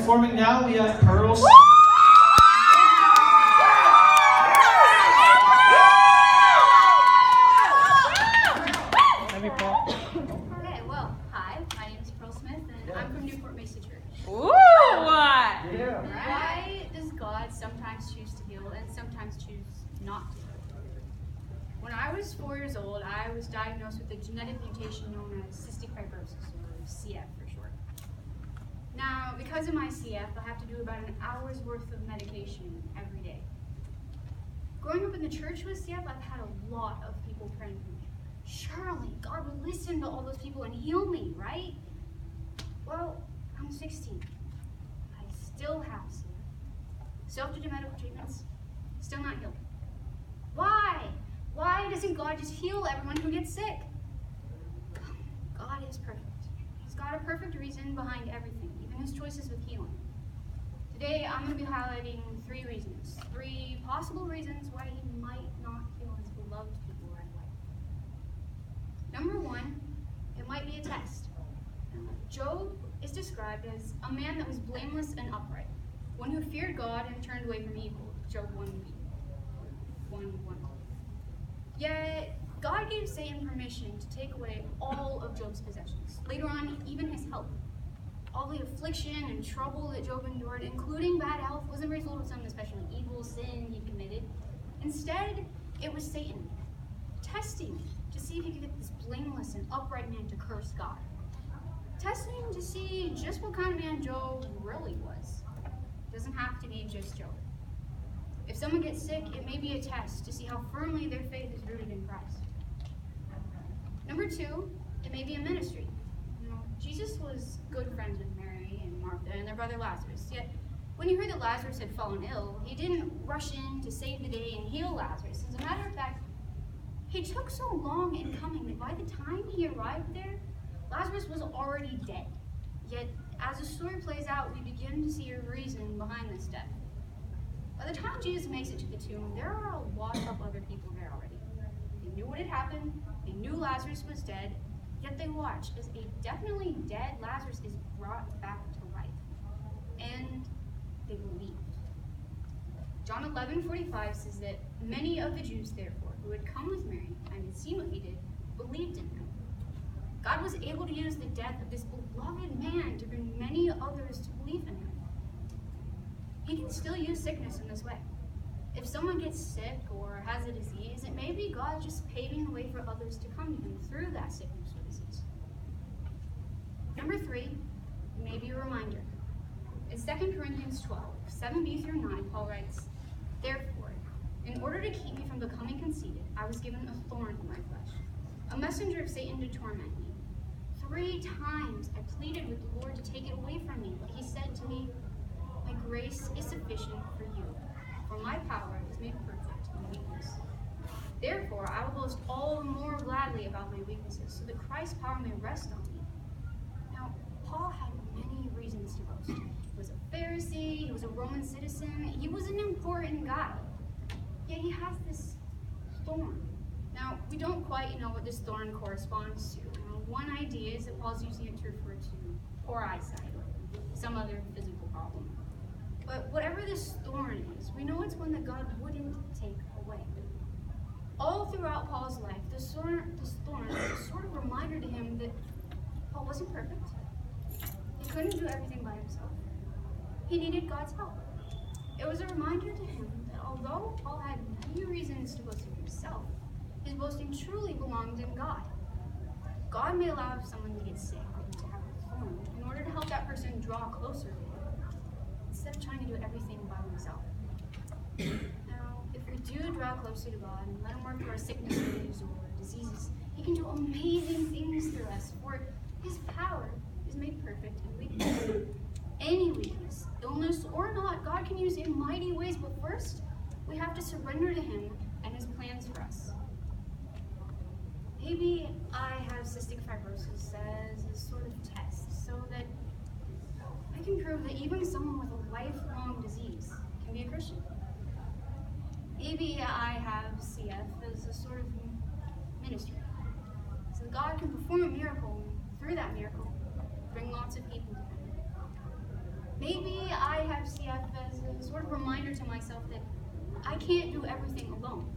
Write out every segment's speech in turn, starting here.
performing now, we have Pearl. Okay, well, hi, my name is Pearl Smith, and I'm from Newport Mesa Church. Ooh! Yeah. Why does God sometimes choose to heal and sometimes choose not to? When I was 4 years old, I was diagnosed with a genetic mutation known as cystic fibrosis, or CF for short. Now, because of my CF, I have to do about an hour's worth of medication every day. Growing up in the church with CF, I've had a lot of people praying for me. Surely God would listen to all those people and heal me, right? Well, I'm 16. I still have CF. Self-to-do medical treatments, still not healed. Why? Why doesn't God just heal everyone who gets sick? God is perfect. He's got a perfect reason behind everything, even his choices with healing. Today, I'm going to be highlighting 3 reasons, 3 possible reasons why he might not heal his beloved people right away. Number 1, it might be a test. Job is described as a man that was blameless and upright, one who feared God and turned away from evil. Job 1:1. Yet, God gave Satan permission to take away all of Job's possessions. Later on, even his health. All the affliction and trouble that Job endured, including bad health, wasn't a result of some especially evil sin he committed. Instead, it was Satan testing to see if he could get this blameless and upright man to curse God. Testing to see just what kind of man Job really was. It doesn't have to be just Job. If someone gets sick, it may be a test to see how firmly their faith is rooted in Christ. Number 2, it may be a ministry. Jesus was good friends with Mary and Martha and their brother Lazarus, yet when he heard that Lazarus had fallen ill, he didn't rush in to save the day and heal Lazarus. As a matter of fact, he took so long in coming that by the time he arrived there, Lazarus was already dead. Yet, as the story plays out, we begin to see a reason behind this death. By the time Jesus makes it to the tomb, there are a lot of other people there already. They knew what had happened, they knew Lazarus was dead, yet they watch as a definitely dead Lazarus is brought back to life. And they believed. John 11:45 says that many of the Jews, therefore, who had come with Mary and had seen what he did, believed in him. God was able to use the death of this beloved man to bring many others to believe in him. He can still use sickness in this way. If someone gets sick or has a disease, it may be God just paving the way for others to come to him through that sickness or disease. Number 3, maybe a reminder. In 2 Corinthians 12:7b through 9, Paul writes, "Therefore, in order to keep me from becoming conceited, I was given a thorn in my flesh, a messenger of Satan to torment me. 3 times I pleaded with the Lord to take it away from me, but he said to me, 'My grace is sufficient for you, for my power is made perfect in weakness.' Therefore, I will boast all the more gladly about my weaknesses, so that Christ's power may rest on me." Now, Paul had many reasons to boast. He was a Pharisee, he was a Roman citizen, he was an important guy. Yet he has this thorn. Now, we don't quite know what this thorn corresponds to. One idea is that Paul's using it to refer to poor eyesight or some other physical problem. But whatever this thorn is, we know it's one that God wouldn't take away. All throughout Paul's life, this thorn was sort of a reminder to him that Paul wasn't perfect. He couldn't do everything by himself. He needed God's help. It was a reminder to him that although Paul had many reasons to boast in himself, his boasting truly belonged in God. God may allow someone to get sick or to have a thorn in order to help that person draw closer to him, instead of trying to do everything by himself. Now, if we do draw closer to God and let him work through our sicknesses or diseases, he can do amazing things through us, for his power is made perfect in weakness. Any weakness, illness or not, God can use in mighty ways, but first, we have to surrender to him and his plans for us. Maybe I have cystic fibrosis as a sort of test, so that I can prove that even someone with a lifelong disease can be a Christian. Maybe I have CF as a sort of ministry, so God can perform a miracle, and through that miracle, bring lots of people to him. Maybe a sort of reminder to myself that I can't do everything alone.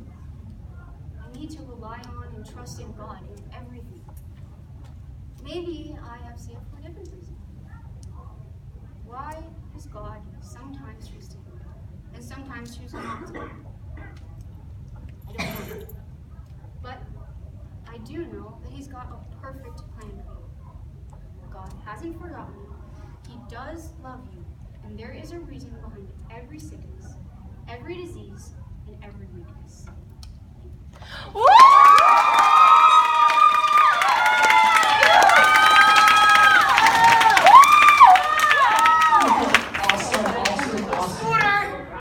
I need to rely on and trust in God in everything. Maybe I have saved for a different reason. Why does God sometimes choose to heal and sometimes choose not to? I don't know. But I do know that He's got a perfect plan for you. God hasn't forgotten you. He does love you. And there is a reason behind every sickness, every disease, and every weakness.